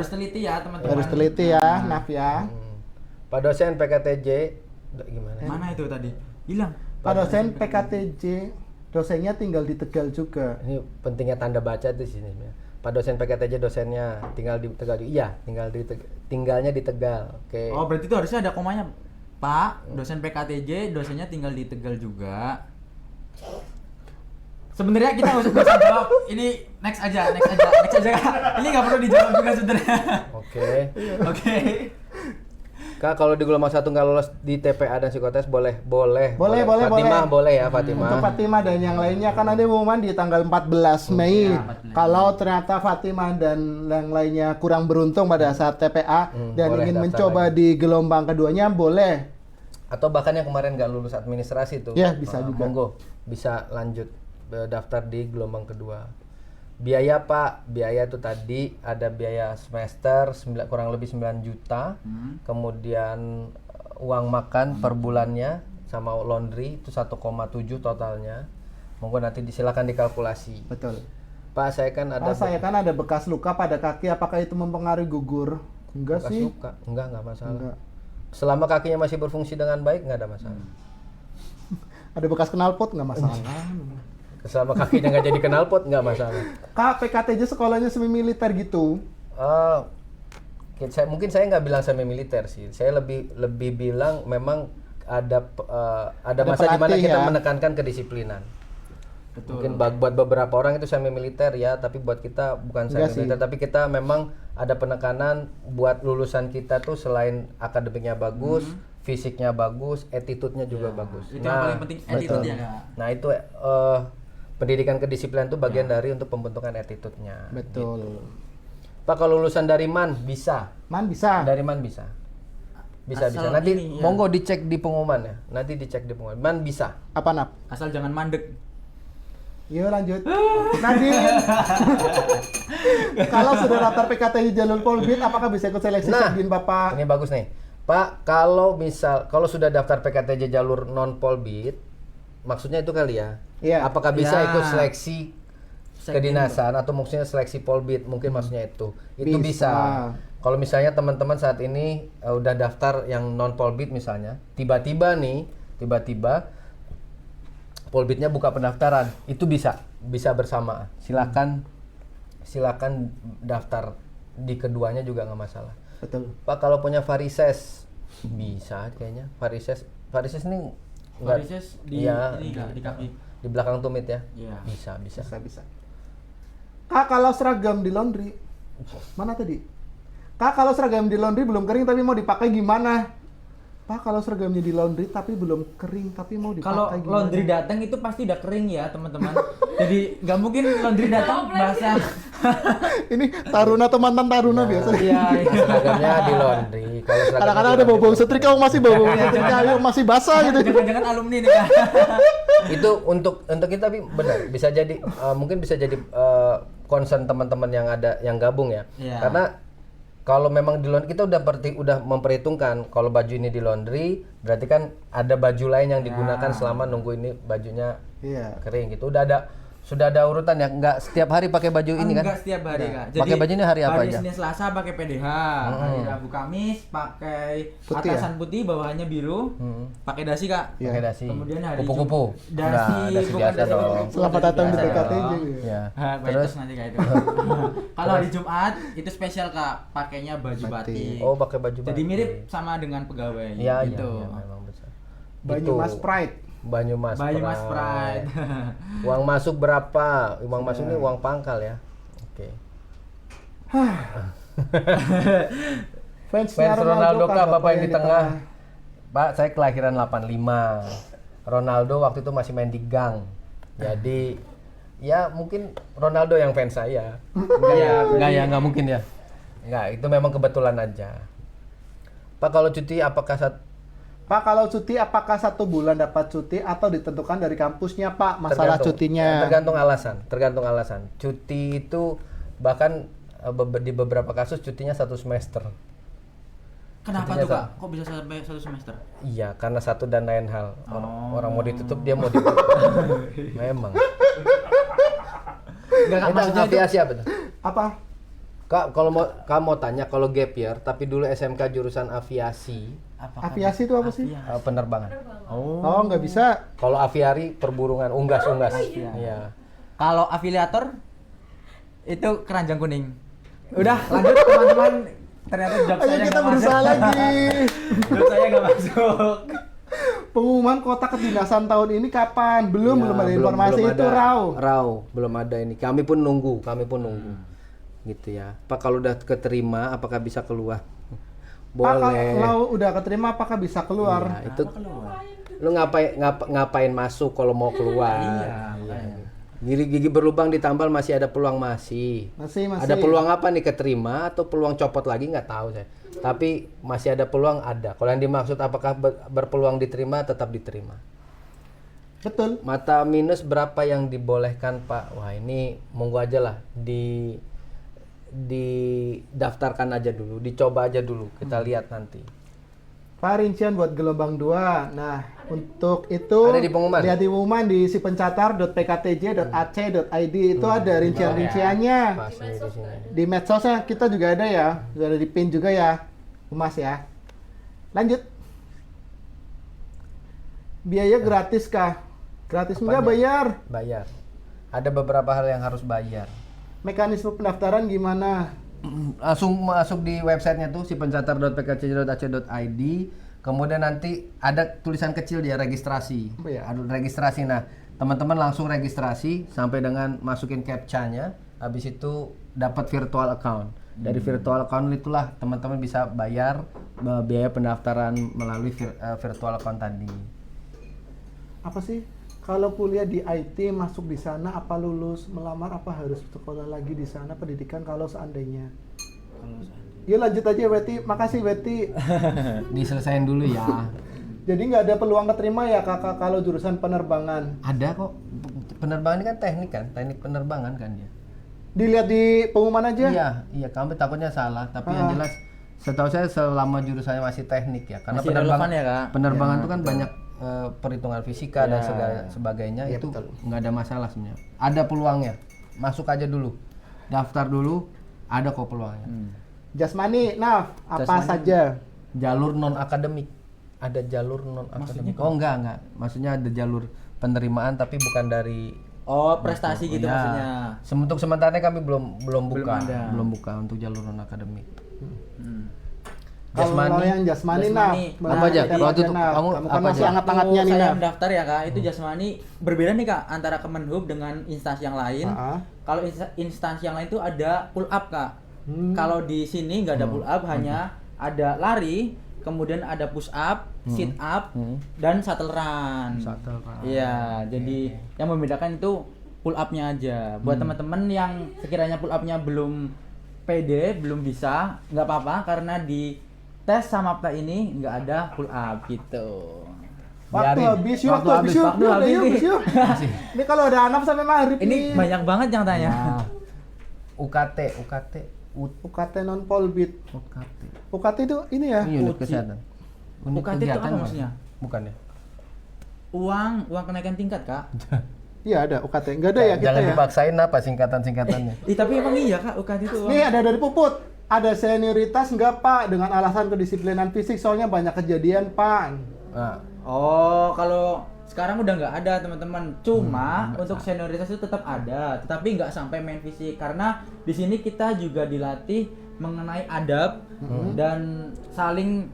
Harus teliti ya teman-teman. Harus teliti ya, Naf ya. Pak dosen PKTJ gimana? Mana itu tadi? Hilang. Pak dosen PKTJ, dosennya tinggal di Tegal juga. Ini pentingnya tanda baca di sini ya. Pak dosen PKTJ dosennya tinggal di Tegal. Iya, tinggalnya di Tegal. Oke. Oh, berarti itu harusnya ada komanya. Pak, dosen PKTJ, dosennya tinggal di Tegal juga. Sebenarnya kita nggak usah jawab. Ini next aja. Ini nggak perlu dijawab juga sebenarnya. Oke. Oke. Kak, kalau di gelombang 1 nggak lolos di TPA dan psikotes boleh. Fatimah boleh ya, Fatimah. Untuk Fatimah dan yang lainnya kan ada pengumuman di tanggal 14 Mei. Ya, 14 Mei. Kalau ternyata Fatimah dan yang lainnya kurang beruntung pada saat TPA dan boleh ingin daftar mencoba lagi. di gelombang keduanya boleh. Atau bahkan yang kemarin nggak lulus administrasi tuh. Ya, bisa juga. Monggo, bisa lanjut daftar di gelombang kedua. Biaya Pak, biaya itu tadi ada biaya semester kurang lebih 9 juta. Kemudian uang makan per bulannya sama laundry itu 1,7 totalnya. Monggo nanti silakan dikalkulasi. Betul. Pak, saya kan ada Saya kan ada bekas luka pada kaki, apakah itu mempengaruhi gugur? Enggak bekas sih. luka. Enggak masalah. Enggak. Selama kakinya masih berfungsi dengan baik nggak ada masalah. Ada bekas knalpot nggak masalah. Selama kakinya nggak jadi knalpot nggak masalah. Kak, PKTJ sekolahnya semi militer gitu. Mungkin saya nggak bilang semi militer sih. Saya lebih bilang memang ada masa di mana pelatih kita ya. menekankan kedisiplinan. Betul. Mungkin buat beberapa orang itu semi militer ya, tapi buat kita bukan Enggak semi militer. Tapi kita memang ada penekanan buat lulusan kita tuh selain akademiknya bagus, fisiknya bagus, attitude-nya juga bagus. Itu yang paling penting, attitude ya, Kak. Nah itu pendidikan kedisiplinan itu bagian dari untuk pembentukan attitude-nya. Betul. Pak, kalau lulusan dari MAN bisa. Man bisa. Dari MAN bisa. Bisa. Asal Nanti ini, ya. monggo dicek di pengumuman ya. Nanti dicek di pengumuman. MAN bisa. Apa Nap? Asal jangan mandek. Yuk lanjut. Nadine. Kalau sudah daftar PKTJ jalur Polbit, apakah bisa ikut seleksi Sekbin Bapak? Ini bagus nih. Pak, kalau sudah daftar PKTJ jalur non Polbit, maksudnya itu kali ya. Iya. Apakah bisa Ya. ikut seleksi kedinasan atau maksudnya seleksi Polbit, mungkin maksudnya itu. Itu bisa. Kalau misalnya teman-teman saat ini udah daftar yang non Polbit misalnya, tiba-tiba Polbitnya buka pendaftaran, itu bisa bersama. Silakan daftar di keduanya juga nggak masalah. Betul. Pak, kalau punya varises bisa kayaknya. Varises ini Varises di iya, ini Kak, di kaki. di belakang tumit ya. Iya. Bisa. Bisa. Kak, kalau seragam di laundry, mana tadi? Kak, kalau seragam di laundry belum kering tapi mau dipakai gimana? Pak, kalau seragamnya di laundry tapi belum kering tapi mau dipakai Kalau gimana? laundry datang itu pasti udah kering ya teman-teman. Jadi nggak mungkin laundry datang basah. Ini taruna atau mantan taruna biasa. Iya. Seragamnya di laundry. Kalau seragamnya Kadang-kadang di ada laundry, bau-bau setrika, masih bau-bau setrika, ayo masih basah gitu. Jangan-jangan alumni nih Kak. itu untuk kita tapi benar bisa jadi mungkin bisa jadi concern teman-teman yang gabung ya. Iya. Karena kalau memang di laundry kita udah memperhitungkan kalau baju ini di laundry berarti kan ada baju lain yang digunakan selama nunggu ini bajunya Iya. kering gitu. Sudah ada urutan ya, nggak setiap hari pakai baju ini kan? Enggak setiap hari Kak. Pakai baju ini hari apa hari aja? Senin Selasa pakai PDH, hari Rabu Kamis pakai Putih atasan putih, bawahannya biru, pakai dasi Kak. Iya. Pakai dasi. Kemudian hari kupu-kupu. Dasi, Dasi bukan biasa dasi dong. kupu-kupu, Selamat dasi datang di biasa PKTJ. dong. Ya. Terus nanti kayak itu. Kalau hari Jumat itu spesial Kak, pakainya baju batik. Oh, pakai baju Jadi batik. mirip sama dengan pegawai. Iya, gitu. iya, memang besar. Banyumas Pride. Banyumas Banyumas Pride. Uang masuk berapa? Uang masuk ini uang pangkal ya. Oke. Fans Ronaldo kah Bapak yang di di tengah? Pak, saya kelahiran 85. Ronaldo waktu itu masih main di gang. Jadi ya mungkin Ronaldo yang fans saya. Enggak mungkin ya. Enggak, itu memang kebetulan aja. Pak, kalau cuti Pak, kalau cuti apakah 1 bulan dapat cuti atau ditentukan dari kampusnya Pak masalah cutinya? Tergantung alasan. Cuti itu bahkan di beberapa kasus cutinya 1 semester. Kenapa Cutinya tuh Kak? Kok bisa sampai 1 semester? Iya, karena satu dan lain hal. Orang mau ditutup, dia mau ditutup. Memang. Enggak Kak, maksudnya itu aviasi apa tuh? Apa? Kak, kalau kamu mau tanya kalau gap year, tapi dulu SMK jurusan aviasi, Aviasi itu apa sih? penerbangan. Oh, nggak bisa. Kalau aviari perburungan, unggas. Iya. Kalau afiliator itu keranjang kuning. Udah lanjut teman-teman. Ternyata job Ayo saya kita nggak berusaha masuk. lagi. Job saya nggak masuk. Pengumuman kotak kedinasan tahun ini kapan? Belum Ya, ada informasi itu, ada. Raw. Belum ada ini. Kami pun nunggu. Gitu ya. Pak kalau udah keterima, apakah bisa keluar? Pak, Boleh. kalau udah keterima apakah bisa keluar? Iya, itu lu ngapain masuk kalau mau keluar? Iya. Gigi berlubang ditambal masih ada peluang masih. Masih. Ada peluang apa nih keterima atau peluang copot lagi nggak tahu saya. Tapi masih ada peluang ada. Kalau yang dimaksud apakah berpeluang diterima tetap diterima. Betul. Mata minus berapa yang dibolehkan Pak? Wah ini monggo aja lah didaftarkan aja dulu, dicoba aja dulu, kita lihat nanti. Pak, rincian buat gelombang 2. Nah, untuk itu Ada di pengumuman? lihat di pengumuman di sipencatar.pktj.ac.id itu ada rincian-rinciannya. Pas ini di sini. Di medsosnya kita juga ada ya, sudah ada di pin juga ya, Humas ya. Lanjut. Biaya gratis kah? Gratis enggak, bayar. Bayar. Ada beberapa hal yang harus bayar. Mekanisme pendaftaran gimana? Langsung masuk di websitenya tuh sipencatar.pkcj.ac.id, kemudian nanti ada tulisan kecil dia registrasi. Apa ya? Ada registrasi. Nah, teman-teman langsung registrasi sampai dengan masukin captcha-nya, habis itu dapat virtual account. Dari virtual account itulah teman-teman bisa bayar biaya pendaftaran melalui virtual account tadi. Apa sih? Kalau kuliah di IT masuk di sana apa lulus melamar apa harus sekolah lagi di sana pendidikan kalau seandainya? Yuk lanjut aja Weti, makasih Weti. Diselesain dulu ya. Jadi nggak ada peluang keterima ya kakak kalau jurusan penerbangan? Ada kok. Penerbangan ini kan, teknik penerbangan kan dia. Dilihat di pengumuman aja? Iya, kami takutnya salah, tapi yang jelas setahu saya selama jurusannya masih teknik ya, karena Masih relevan ya, Kak? penerbangan Ya, itu kan banyak perhitungan fisika dan sebagainya, Ya, itu betul. nggak ada masalah sebenarnya. Ada peluangnya, masuk aja dulu, daftar dulu, ada kok peluangnya. Jasmani, Naf, apa Jasmani. saja? Jalur non akademik, ada jalur non akademik. Oh enggak, maksudnya ada jalur penerimaan tapi bukan dari Oh, prestasi gitu ya. maksudnya. Untuk sementara kami belum buka, ada. belum buka untuk jalur non akademik. Kalau yang Jasmani, Naf, Apa aja? Waktu itu Naf. kamu Kamu apa kan masih aja? hangat-hangatnya nih, saya Naf. mendaftar ya Kak, itu Jasmani berbeda nih Kak antara Kemenhub dengan instansi yang lain. Kalau instansi yang lain itu ada pull up Kak. Kalau di sini nggak ada pull up, hanya ada lari, kemudian ada push up, sit up, dan shuttle run. Shuttle run. Iya, jadi yang membedakan itu pull up-nya aja. Buat teman-teman yang sekiranya pull up-nya belum pede, belum bisa, nggak apa-apa karena di tes sama Samapta ini nggak ada pull up gitu. Waktu Biarin. habis yuk, Waktu habis, waktu yuk, habis yuk, nih. yuk. Ini kalau ada Anaf sampai maghrib Ini nih. banyak banget yang tanya. Nah, UKT. UKT non polbit. UKT itu ini ya? Ini unit Uji. kesehatan. Unit UKT itu apa kegiatan maksudnya? Bukan ya? Uang kenaikan tingkat Kak. Iya ada UKT. Enggak ada ya kita Jangan ya? dipaksain apa singkatan-singkatannya. Tapi emang iya Kak UKT itu uang. Nih ada dari Puput. Ada senioritas enggak Pak dengan alasan kedisiplinan fisik soalnya banyak kejadian Pak. Nah, Oh, kalau sekarang udah nggak ada teman-teman. Cuma untuk senioritas itu tetap ada, tetapi nggak sampai main fisik karena di sini kita juga dilatih mengenai adab dan saling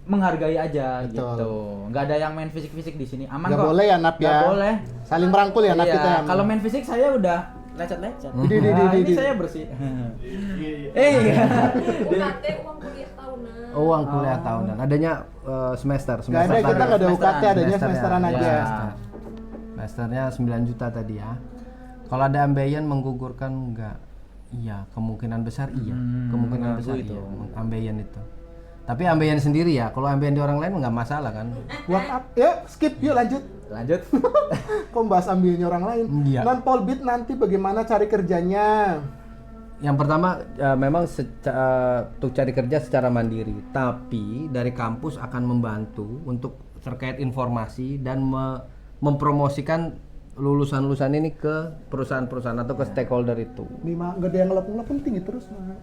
menghargai aja Betul. gitu. Nggak ada yang main fisik-fisik di sini. Aman Nggak kok. boleh ya Nap ya? Nggak boleh. Saling merangkul ya Nap Iya, kita ya. kalau main fisik saya udah lecet-lecet. Di. Ini saya bersih. Iya. UKT uang kuliah tahunan. uang kuliah tahunan. Adanya semester. Nggak ada, kita tadi. nggak ada UKT, adanya Semesternya. semesteran aja. Ya. Semesternya 9 juta tadi ya. Kalau ada ambeien menggugurkan enggak? Iya, kemungkinan besar iya. Kemungkinan besar itu. iya. Ambeien itu. Tapi ambeien sendiri ya. Kalau ambeien di orang lain nggak masalah kan? Buat apa? Yuk skip yuk lanjut. Lanjut. Kok bahas ambilnya orang lain? Iya. Non polbit nanti bagaimana cari kerjanya? Yang pertama memang untuk cari kerja secara mandiri, tapi dari kampus akan membantu untuk terkait informasi dan mempromosikan lulusan-lulusan ini ke perusahaan-perusahaan atau ke stakeholder itu. Nggak ada yang ngelepon tinggi terus mah.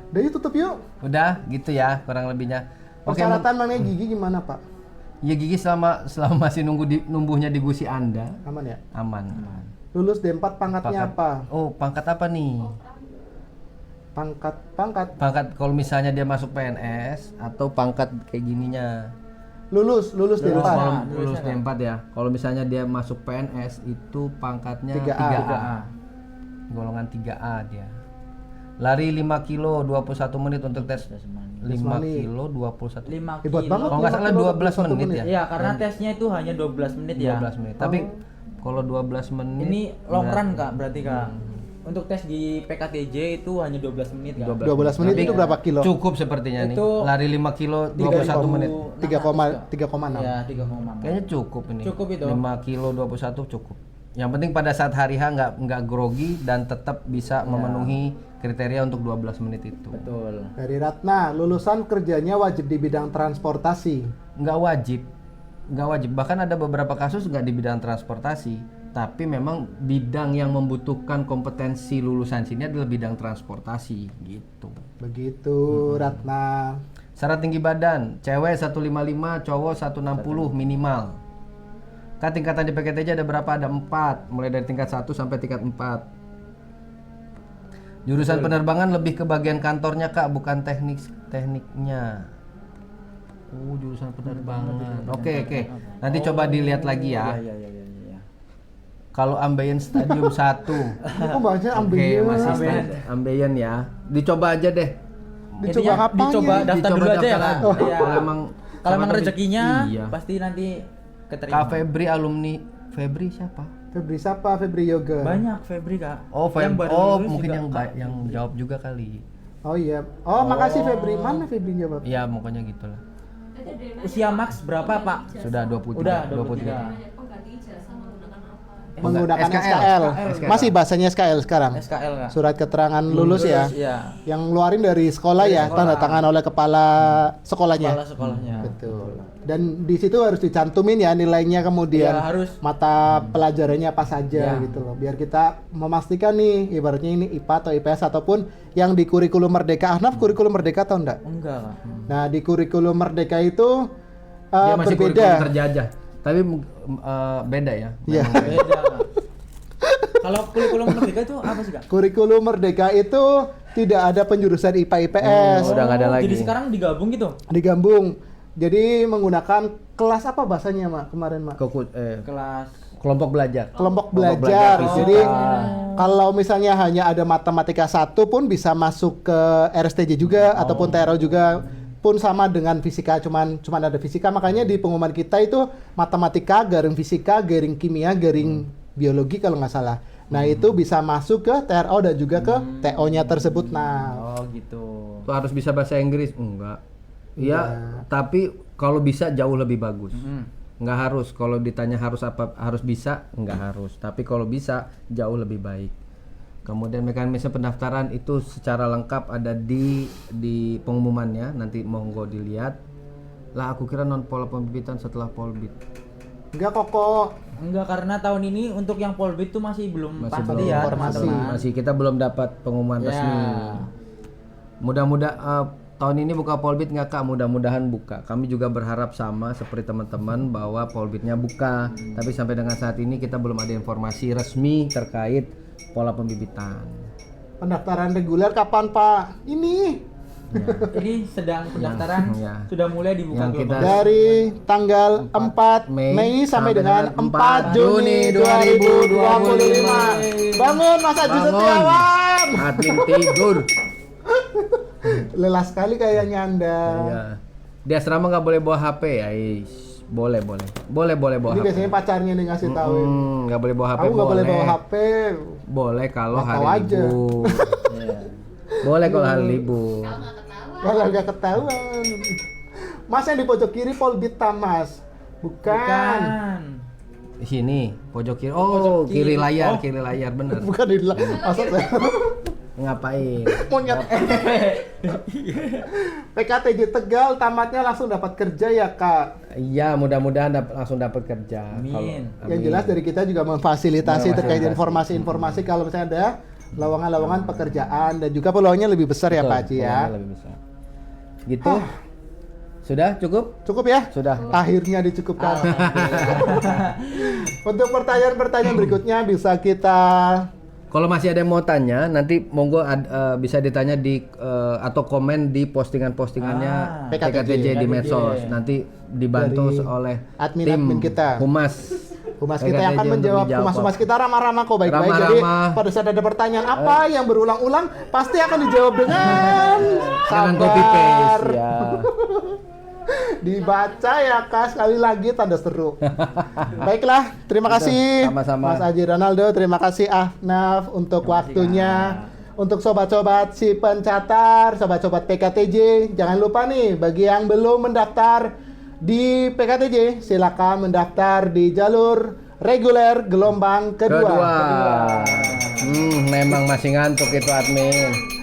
Udah yuk tutup yuk. Udah gitu ya kurang lebihnya. Oke, Persyaratan mengenai gigi gimana Pak? ya gigi selama masih numbuhnya di gusi Anda Aman ya? aman. Lulus D4 pangkatnya apa? Oh, pangkat apa nih? Pangkat. Pangkat kalau misalnya dia masuk PNS atau pangkat kayak gininya. Lulus D4. Kalau lulus D4 ya. Kalau misalnya dia masuk PNS itu pangkatnya 3A. 3A. Golongan 3A dia. Lari 5 kilo 21 menit untuk tes 5 kilo 21 5 Hebat kilo. banget. kalau nggak salah 12 menit ya. Iya, karena tesnya itu hanya 12 menit ya. 12 menit. Tapi kalau 12 menit Ini long run Kak, berarti Kak. Untuk tes di PKTJ itu hanya 12 menit Kak. 12 menit Tapi itu berapa kilo? Cukup sepertinya nih. Itu Lari 5 kilo 21 menit. 3,6. Ya, 3,6. Kayaknya cukup ini. Cukup itu. 5 kilo 21 cukup. Yang penting pada saat hari H nggak grogi dan tetap bisa memenuhi kriteria untuk 12 menit itu. Betul. Dari Ratna, lulusan kerjanya wajib di bidang transportasi. Nggak wajib. Bahkan ada beberapa kasus nggak di bidang transportasi, tapi memang bidang yang membutuhkan kompetensi lulusan sini adalah bidang transportasi gitu. Begitu Ratna. Syarat tinggi badan, cewek 155, cowok 160 minimal. Kan tingkatan di PKTJ ada berapa? Ada 4, mulai dari tingkat 1 sampai tingkat 4. Jurusan penerbangan lebih ke bagian kantornya Kak, bukan tekniknya. Jurusan penerbangan. Oke. Nanti coba dilihat lagi ya. Iya. Kalau Ambeien Stadium 1. Kok bahasanya Oke, ambil? masih Ambeien ya. Dicoba aja deh. Dicoba apanya? Dicoba daftar dulu aja ya daftar Kak. aja. Iya. Kalau emang siapa rezekinya iya. pasti nanti keterima. Kak Febri alumni Febri siapa? Febri siapa? Febri Yoga. Banyak Febri Kak. Yang baru lulus mungkin juga, Kak. yang jawab juga kali. Oh iya. Oh, makasih Febri. Mana Febri jawab? Iya, pokoknya gitulah. Usia max berapa Pak? Sudah 23. Udah 23. Pengganti ijazah menggunakan apa? Menggunakan SKL. SKL. SKL. Masih bahasanya SKL sekarang. SKL Kak. Surat keterangan lulus ya. Iya. Yang ngeluarin dari sekolah ya, sekolah. tanda tangan oleh kepala sekolahnya. Kepala sekolahnya. Betul. Dan di situ harus dicantumin ya nilainya, kemudian Iya, harus. mata pelajarannya apa saja Iya. gitu loh. Biar kita memastikan nih ibaratnya ini IPA atau IPS ataupun yang di kurikulum Merdeka. Ahnaf kurikulum Merdeka atau enggak? Enggak Kak. Nah, di kurikulum Merdeka itu Dia masih berbeda. kurikulum terjajah. Tapi beda ya. Iya. Beda Kak. Kalau kurikulum merdeka itu apa sih Kak? Kurikulum Merdeka itu tidak ada penjurusan IPA IPS. Udah nggak ada lagi. Jadi sekarang digabung gitu? Digabung. Jadi menggunakan kelas apa bahasanya, Mak? Kemarin, Mak? Kelas Kelompok belajar. Kelompok belajar. fisika. Jadi kalau misalnya hanya ada matematika 1 pun bisa masuk ke RSTJ juga ataupun TRO juga pun sama dengan fisika, cuman ada fisika. Makanya di pengumuman kita itu matematika garing fisika garing kimia garing biologi kalau nggak salah. Nah, itu bisa masuk ke TRO dan juga ke TO-nya tersebut. Nah, Oh gitu. Tuh harus bisa bahasa Inggris? Enggak. Iya, tapi kalau bisa jauh lebih bagus. Nggak harus. Kalau ditanya harus apa, harus bisa, nggak harus. Tapi kalau bisa jauh lebih baik. Kemudian mekanisme pendaftaran itu secara lengkap ada di pengumumannya. Nanti monggo dilihat. Lah aku kira non pola pembibitan setelah polbit. enggak kok. Enggak, karena tahun ini untuk yang Polbit tuh masih belum Masih pasti belum ya informasi. teman-teman. Masih kita belum dapat pengumuman Ya. resmi. Tahun ini buka Polbit nggak Kak? Mudah-mudahan buka. Kami juga berharap sama seperti teman-teman bahwa Polbitnya buka. Tapi sampai dengan saat ini kita belum ada informasi resmi terkait pola pembibitan. Pendaftaran reguler kapan, Pak? Ini Ini sedang pendaftaran ya. sudah mulai dibuka Yang gelombang. kita- dari tanggal 4 Mei sampai dengan 4 Juni 2025. Bangun Mas Haji Bangun. Setiawan. Admin tidur. Lelah sekali kayaknya Anda. Ya. Di asrama nggak boleh bawa HP ya. Boleh bawa Ini HP. biasanya pacarnya nih ngasih tahu. Nggak boleh bawa HP. Aku nggak boleh bawa HP. Boleh kalau Nggak hari tahu aja. libur. Iya. Boleh kalau hari libur. Malah nggak ketahuan. Mas yang di pojok kiri Polbit Tamas. Bukan. Sini pojok kiri. Oh, Pojok kiri. kiri layar, Oh. kiri layar bener. Bukan di masa saya. Ngapain? Monyet. PKTJ Tegal tamatnya langsung dapat kerja ya Kak. Iya, mudah-mudahan langsung dapat kerja. Amin. Yang jelas dari kita juga memfasilitasi terkait informasi-informasi kalau misalnya ada lowongan-lowongan pekerjaan dan juga peluangnya lebih besar ya Betul, Pak Haji ya. peluangnya lebih besar. Gitu. Sudah cukup? Cukup ya? Sudah. Akhirnya dicukupkan. Untuk pertanyaan-pertanyaan berikutnya bisa kita Kalau masih ada yang mau tanya, nanti monggo bisa ditanya di atau komen di postingan-postingannya PKTJ di medsos. Nanti dibantu Dari oleh admin kita. Humas kita yang akan menjawab. Humas kita ramah-ramah kok baik-baik. Jadi pada saat ada pertanyaan apa yang berulang-ulang pasti akan dijawab dengan copy paste ya. Dibaca ya Kak, sekali lagi tanda seru. Baiklah, terima kasih sama-sama. Mas Haji Ronaldo, terima kasih Ahnaf untuk waktunya. Untuk sobat-sobat si pencatar, sobat-sobat PKTJ, jangan lupa nih bagi yang belum mendaftar di PKTJ, silakan mendaftar di jalur reguler gelombang kedua. Memang masih ngantuk itu admin.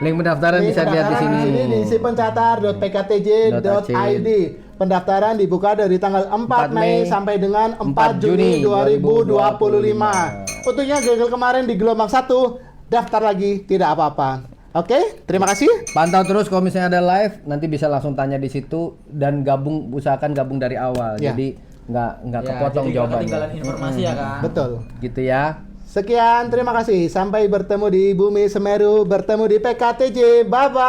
Link pendaftaran bisa dilihat di sini. Di sipencatar.pktj.id. Pendaftaran dibuka dari tanggal 4 Mei sampai dengan 4 Juni 2025. Untuknya gagal kemarin di gelombang 1, daftar lagi tidak apa-apa. Oke, terima kasih. Pantau terus kalau misalnya ada live, nanti bisa langsung tanya di situ dan usahakan gabung dari awal. Ya. Jadi nggak kepotong jawabannya. Ketinggalan informasi ya kan. Betul. Gitu ya. Sekian, terima kasih. Sampai bertemu di Bumi Semeru, bertemu di PKTJ. Bye-bye.